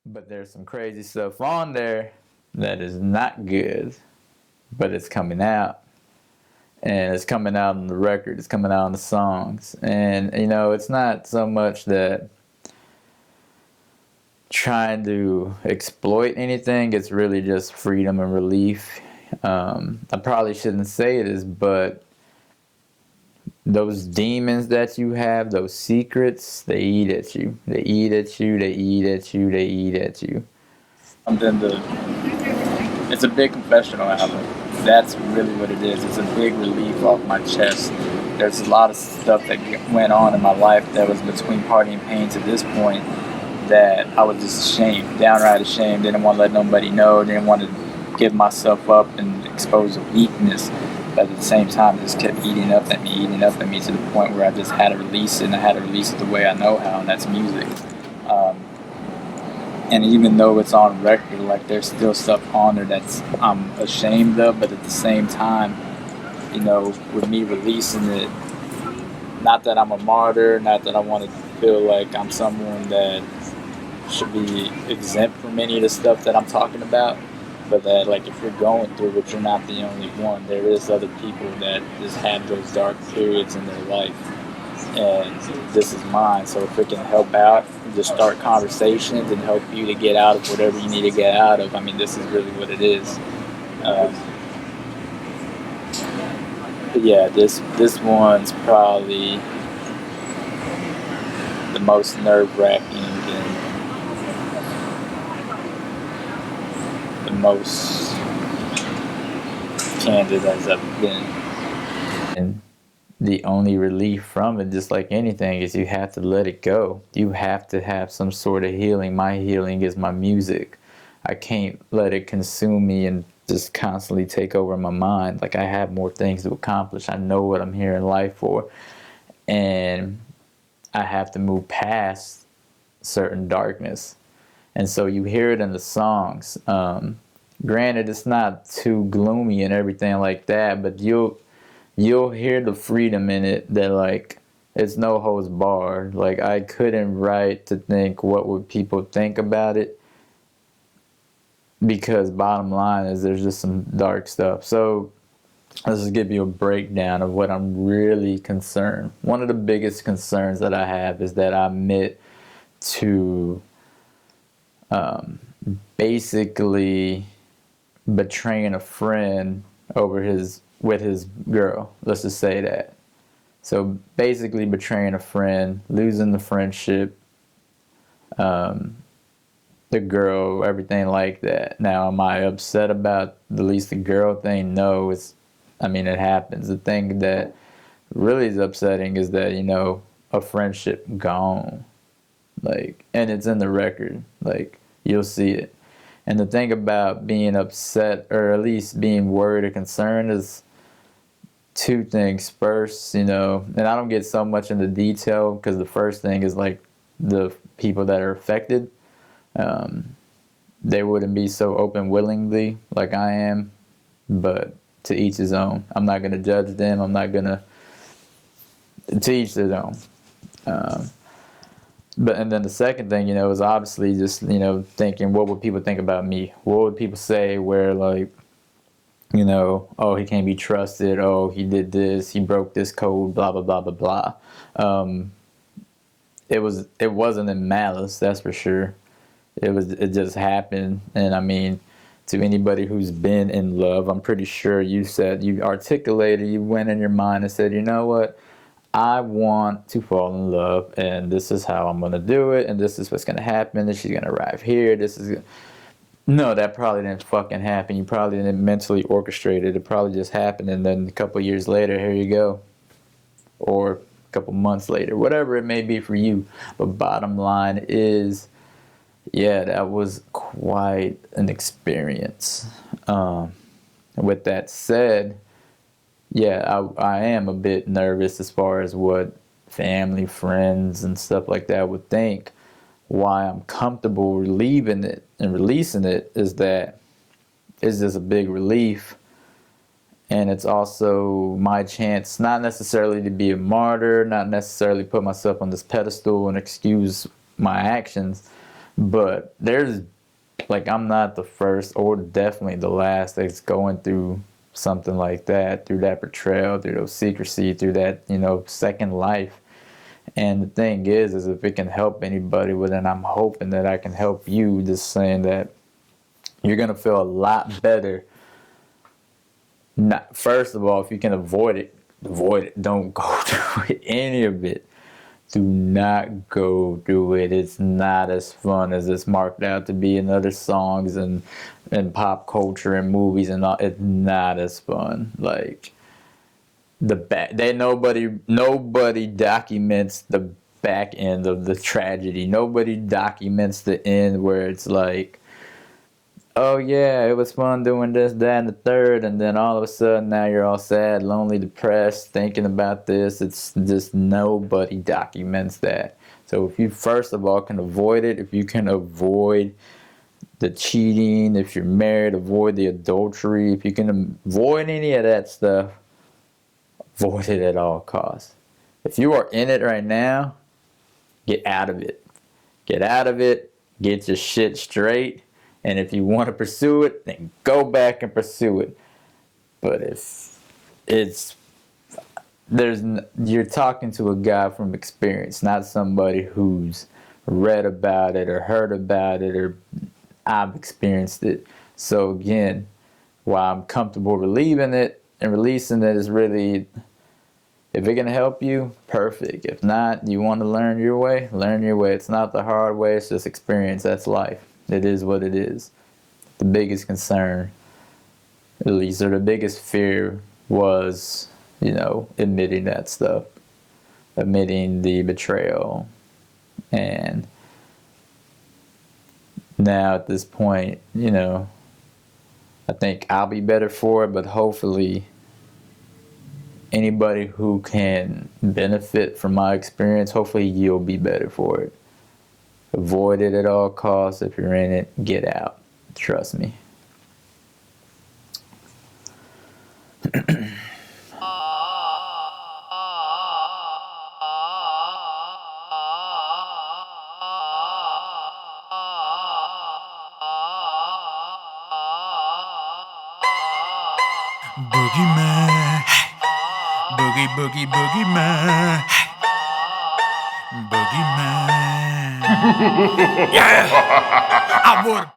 But there's some crazy stuff on there that is not good, but it's coming out. And it's coming out on the record, it's coming out on the songs. And, it's not so much that trying to exploit anything, it's really just freedom and relief. I probably shouldn't say this, but those demons that you have, those secrets, they eat at you. They eat at you, they eat at you, they eat at you. Then it's a big confessional album. That's really what it is. It's a big relief off my chest. There's a lot of stuff that went on in my life that was between party and pain to this point that I was just ashamed, downright ashamed. Didn't want to let nobody know. Didn't want to give myself up and expose a weakness. But at the same time, it just kept eating up at me to the point where I just had to release it, and I had to release it the way I know how, and that's music. And even though it's on record, like there's still stuff on there that's I'm ashamed of, but at the same time, with me releasing it, not that I'm a martyr, not that I want to feel like I'm someone that should be exempt from any of the stuff that I'm talking about, but that like if you're going through it, you're not the only one. There is other people that just have those dark periods in their life, and this is mine. So if it can help out, just start conversations and help you to get out of whatever you need to get out of, I mean, this is really what it is. But yeah, this one's probably the most nerve-wracking and the most candid as I've been. And the only relief from it, just like anything, is you have to let it go. You have to have some sort of healing. My healing is my music. I can't let it consume me and just constantly take over my mind. Like, I have more things to accomplish. I know what I'm here in life for. And I have to move past certain darkness. And so you hear it in the songs. Granted, it's not too gloomy and everything like that, but you'll hear the freedom in it that, like, it's no holds barred. Like, I couldn't write to think what would people think about it, because bottom line is there's just some dark stuff. So let's just give you a breakdown of what I'm really concerned. One of the biggest concerns that I have is that I admit to basically betraying a friend with his girl. Let's just say that. So basically betraying a friend, losing the friendship, the girl, everything like that. Now, am I upset about at least the girl thing? No, it happens. The thing that really is upsetting is that, a friendship gone. Like, and it's in the record. Like, you'll see it. And the thing about being upset, or at least being worried or concerned, is two things. First, and I don't get so much into detail, because the first thing is like the people that are affected. They wouldn't be so open willingly like I am, but to each his own. I'm not going to judge them. I'm not going to each his own. And then the second thing, is obviously just, thinking, what would people think about me? What would people say where, like, oh, he can't be trusted. Oh, he did this. He broke this code, blah, blah, blah, blah, blah. It wasn't in malice, that's for sure. It just happened. And I mean, to anybody who's been in love, I'm pretty sure you articulated, you went in your mind and said, you know what? I want to fall in love, and this is how I'm going to do it, and this is what's going to happen, and she's going to arrive here. No, that probably didn't fucking happen. You probably didn't mentally orchestrate it. It probably just happened, and then a couple years later, here you go. Or a couple months later, whatever it may be for you. But bottom line is, yeah, that was quite an experience. With that said, yeah, I am a bit nervous as far as what family, friends, and stuff like that would think. Why I'm comfortable relieving it and releasing it is that it's just a big relief. And it's also my chance, not necessarily to be a martyr, not necessarily put myself on this pedestal and excuse my actions, But there's, like, I'm not the first or definitely the last that's going through something like that, through that betrayal, through those secrecy, through that, second life. And the thing is if it can help anybody, well, then I'm hoping that I can help you, just saying that you're going to feel a lot better. Not, first of all, if you can avoid it, avoid it. Don't go through any of it. Do not go through it. It's not as fun as it's marked out to be in other songs and pop culture and movies and all. It's not as fun. Like, nobody documents the back end of the tragedy. Nobody documents the end where it's like, oh yeah, it was fun doing this, that, and the third, and then all of a sudden now you're all sad, lonely, depressed, thinking about this. It's just, nobody documents that. So if you first of all can avoid it, if you can avoid the cheating, if you're married, avoid the adultery, if you can avoid any of that stuff, avoid it at all costs. If you are in it right now, get out of it. Get out of it, get your shit straight, and if you want to pursue it, then go back and pursue it. But if you're talking to a guy from experience, not somebody who's read about it or heard about it or I've experienced it. So again, while I'm comfortable relieving it and releasing it, is really, if it can help you, perfect. If not, you want to learn your way, learn your way. It's not the hard way, it's just experience. That's life. It is what it is. The biggest concern, at least, or the biggest fear was, admitting that stuff, admitting the betrayal. And now at this point, I think I'll be better for it, but hopefully anybody who can benefit from my experience, hopefully you'll be better for it. Avoid it at all costs. If you're in it, get out. Trust me. Boogeyman, boogie, boogie, boogeyman, boogeyman. Yeah, I would.